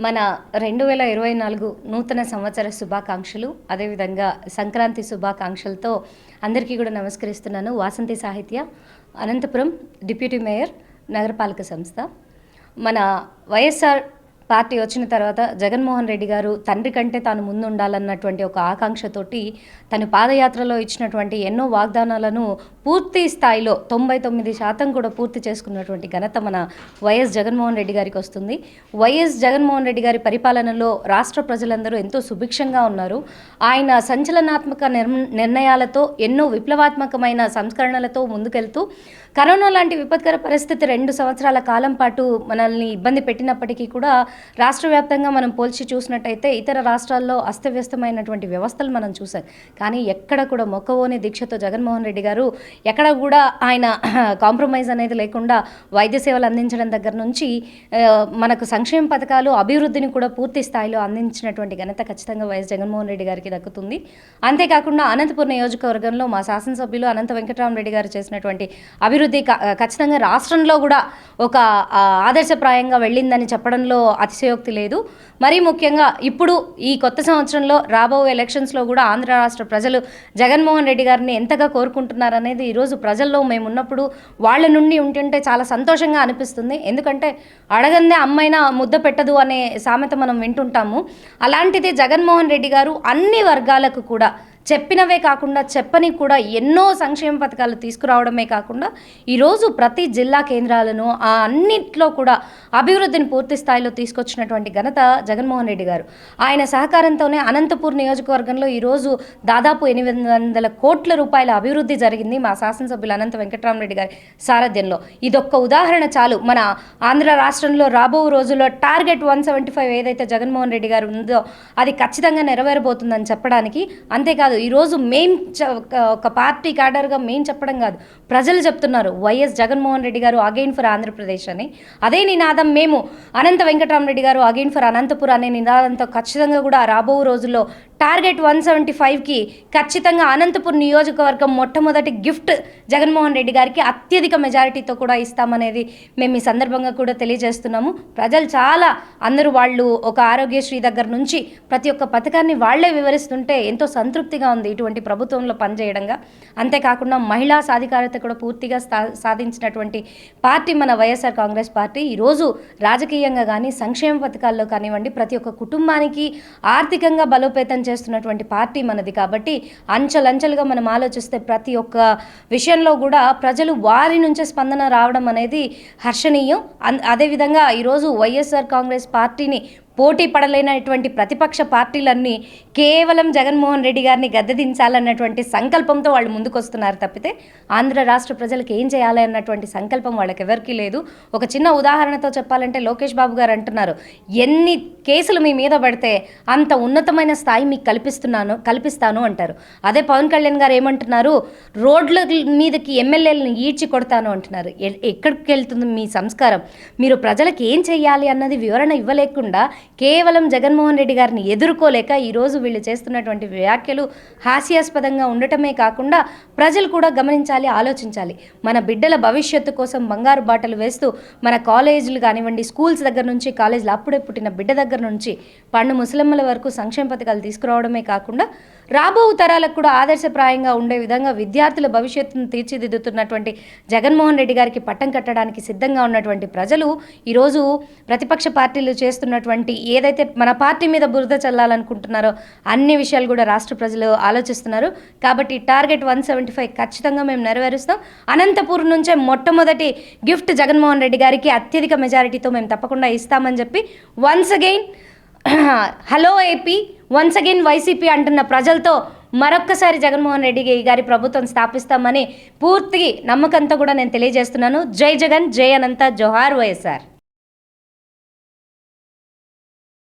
మన 2024 నూతన సంవత్సర శుభాకాంక్షలు, అదేవిధంగా సంక్రాంతి శుభాకాంక్షలతో అందరికీ కూడా నమస్కరిస్తున్నాను. వాసంతి సాహిత్య, అనంతపురం డిప్యూటీ మేయర్, నగరపాలక సంస్థ. మన వైఎస్ఆర్ పార్టీ వచ్చిన తర్వాత జగన్మోహన్ రెడ్డి గారు తండ్రి కంటే తాను ముందు ఉండాలన్నటువంటి ఒక ఆకాంక్షతోటి తను పాదయాత్రలో ఇచ్చినటువంటి ఎన్నో వాగ్దానాలను పూర్తి స్థాయిలో 99% కూడా పూర్తి చేసుకున్నటువంటి ఘనత మన వైఎస్ జగన్మోహన్ రెడ్డి గారికి వస్తుంది. వైఎస్ జగన్మోహన్ రెడ్డి గారి పరిపాలనలో రాష్ట్ర ప్రజలందరూ ఎంతో సుభిక్షంగా ఉన్నారు. ఆయన సంచలనాత్మక నిర్ణయాలతో ఎన్నో విప్లవాత్మకమైన సంస్కరణలతో ముందుకెళ్తూ కరోనా లాంటి విపత్కర పరిస్థితి 2 సంవత్సరాల కాలం పాటు మనల్ని ఇబ్బంది పెట్టినప్పటికీ కూడా రాష్ట్ర వ్యాప్తంగా మనం పోల్చి చూసినట్టయితే ఇతర రాష్ట్రాల్లో అస్తవ్యస్తమైనటువంటి వ్యవస్థలు మనం చూసాం. కానీ ఎక్కడ కూడా మొక్కవోని దీక్షతో జగన్మోహన్ రెడ్డి గారు ఎక్కడ కూడా ఆయన కాంప్రమైజ్ అనేది లేకుండా వైద్య సేవలు అందించడం దగ్గర నుంచి మనకు సంక్షేమ పథకాలు, అభివృద్ధిని కూడా పూర్తి స్థాయిలో అందించినటువంటి ఘనత ఖచ్చితంగా వైఎస్ జగన్మోహన్ రెడ్డి గారికి దక్కుతుంది. అంతేకాకుండా అనంతపురం నియోజకవర్గంలో మా శాసనసభ్యులు అనంత వెంకటరామరెడ్డి గారు చేసినటువంటి అభివృద్ధి ఖచ్చితంగా రాష్ట్రంలో కూడా ఒక ఆదర్శప్రాయంగా వెళ్ళిందని చెప్పడంలో అతిశయోక్తి లేదు. మరీ ముఖ్యంగా ఇప్పుడు ఈ కొత్త సంవత్సరంలో రాబోయే ఎలక్షన్స్లో కూడా ఆంధ్ర రాష్ట్ర ప్రజలు జగన్మోహన్ రెడ్డి గారిని ఎంతగా కోరుకుంటున్నారనేది ఈరోజు ప్రజల్లో మేము ఉన్నప్పుడు వాళ్ళ నుండి ఉంటుంటే చాలా సంతోషంగా అనిపిస్తుంది. ఎందుకంటే అడగందే అమ్మైనా ముద్ద పెట్టదు అనే సామెత మనం వింటుంటాము. అలాంటిది జగన్మోహన్ రెడ్డి గారు అన్ని వర్గాలకు కూడా చెప్పినవే కాకుండా చెప్పని కూడా ఎన్నో సంక్షేమ పథకాలు తీసుకురావడమే కాకుండా ఈరోజు ప్రతి జిల్లా కేంద్రాలను అన్నింటిలో కూడా అభివృద్ధిని పూర్తి స్థాయిలో తీసుకొచ్చినటువంటి ఘనత జగన్మోహన్ రెడ్డి గారు. ఆయన సహకారంతోనే అనంతపూర్ నియోజకవర్గంలో ఈరోజు దాదాపు 800 కోట్ల రూపాయల అభివృద్ధి జరిగింది మా శాసనసభ్యులు అనంత వెంకటరామరెడ్డి గారి సారథ్యంలో. ఇదొక్క ఉదాహరణ చాలు మన ఆంధ్ర రాష్ట్రంలో రాబో రోజుల్లో టార్గెట్ 175 ఏదైతే జగన్మోహన్ రెడ్డి గారు ఉందో అది ఖచ్చితంగా నెరవేరబోతుందని చెప్పడానికి. అంతేకాదు ఈరోజు ఒక పార్టీ క్యాడర్గా చెప్పడం కాదు, ప్రజలు చెప్తున్నారు వైఎస్ జగన్మోహన్ రెడ్డి గారు అగైన్ ఫర్ ఆంధ్రప్రదేశ్ అని. అదే నినాదం మేము అనంత వెంకటరామరెడ్డి గారు అగైన్ ఫర్ అనంతపురం అనే నినాదంతో ఖచ్చితంగా కూడా రాబో రోజుల్లో టార్గెట్ 175కి ఖచ్చితంగా అనంతపురం నియోజకవర్గం మొట్టమొదటి గిఫ్ట్ జగన్మోహన్ రెడ్డి గారికి అత్యధిక మెజారిటీతో కూడా ఇస్తామనేది మేము ఈ సందర్భంగా కూడా తెలియజేస్తున్నాము. ప్రజలు చాలా అందరూ వాళ్ళు ఒక ఆరోగ్యశ్రీ దగ్గర నుంచి ప్రతి ఒక్క పథకాన్ని వాళ్లే వివరిస్తుంటే ఎంతో సంతృప్తిగా ఉంది ఇటువంటి ప్రభుత్వంలో పనిచేయడంగా. అంతేకాకుండా మహిళా సాధికారత కూడా పూర్తిగా సాధించినటువంటి పార్టీ మన వైఎస్ఆర్ కాంగ్రెస్ పార్టీ. ఈరోజు రాజకీయంగా కానీ సంక్షేమ పథకాల్లో కానివ్వండి ప్రతి ఒక్క కుటుంబానికి ఆర్థికంగా బలోపేతం చేస్తున్నటువంటి పార్టీ మనది. కాబట్టి అంచెలంచెలుగా మనం ఆలోచిస్తే ప్రతి ఒక్క విషయంలో కూడా ప్రజలు వారి నుంచే స్పందన రావడం అనేది హర్షణీయం. అదేవిధంగా ఈరోజు వైఎస్ఆర్ కాంగ్రెస్ పార్టీని పోటీ పడలేనటువంటి ప్రతిపక్ష పార్టీలన్నీ కేవలం జగన్మోహన్ రెడ్డి గారిని గద్దెదించాలన్నటువంటి సంకల్పంతో వాళ్ళు ముందుకొస్తున్నారు తప్పితే ఆంధ్ర రాష్ట్ర ప్రజలకు ఏం చేయాలి అన్నటువంటి సంకల్పం వాళ్ళకి ఎవరికీ లేదు. ఒక చిన్న ఉదాహరణతో చెప్పాలంటే లోకేష్ బాబు గారు అంటున్నారు, ఎన్ని కేసులు మీ మీద పడితే అంత ఉన్నతమైన స్థాయి మీకు కల్పిస్తాను అంటారు. అదే పవన్ కళ్యాణ్ గారు ఏమంటున్నారు, రోడ్ల మీదకి ఎమ్మెల్యేలను ఈడ్చి కొడతాను అంటున్నారు. ఎక్కడికి వెళ్తుంది మీ సంస్కారం? మీరు ప్రజలకు ఏం చేయాలి అన్నది వివరణ ఇవ్వలేకుండా కేవలం జగన్మోహన్ రెడ్డి గారిని ఎదుర్కోలేక ఈరోజు వీళ్ళు చేస్తున్నటువంటి వ్యాఖ్యలు హాస్యాస్పదంగా ఉండటమే కాకుండా ప్రజలు కూడా గమనించాలి, ఆలోచించాలి. మన బిడ్డల భవిష్యత్తు కోసం బంగారు బాటలు వేస్తూ మన కాలేజీలు కానివ్వండి, స్కూల్స్ దగ్గర నుంచి కాలేజీలు అప్పుడే పుట్టిన బిడ్డ దగ్గర నుంచి పండు ముసలమ్మల వరకు సంక్షేమ పథకాలు తీసుకురావడమే కాకుండా రాబో తరాలకు కూడా ఆదర్శప్రాయంగా ఉండే విధంగా విద్యార్థుల భవిష్యత్తును తీర్చిదిద్దుతున్నటువంటి జగన్మోహన్ రెడ్డి గారికి పట్టం కట్టడానికి సిద్ధంగా ఉన్నటువంటి ప్రజలు ఈరోజు ప్రతిపక్ష పార్టీలు చేస్తున్నటువంటి ఏదైతే మన పార్టీ మీద బురద చల్లాలనుకుంటున్నారో అన్ని విషయాలు కూడా రాష్ట్ర ప్రజలు ఆలోచిస్తున్నారు. కాబట్టి టార్గెట్ 175 ఖచ్చితంగా మేము నెరవేరుస్తాం. అనంతపూర్ నుంచే మొట్టమొదటి గిఫ్ట్ జగన్మోహన్ రెడ్డి గారికి అత్యధిక మెజారిటీతో మేము తప్పకుండా ఇస్తామని చెప్పి once again hello AP, once again YCP అంటున్న ప్రజలతో మరొక్కసారి జగన్మోహన్ రెడ్డి గారి ప్రభుత్వం స్థాపిస్తామని పూర్తి నమ్మకంతో కూడా నేను తెలియజేస్తున్నాను. జై జగన్, జై అనంత, జోహార్ వైఎస్ఆర్.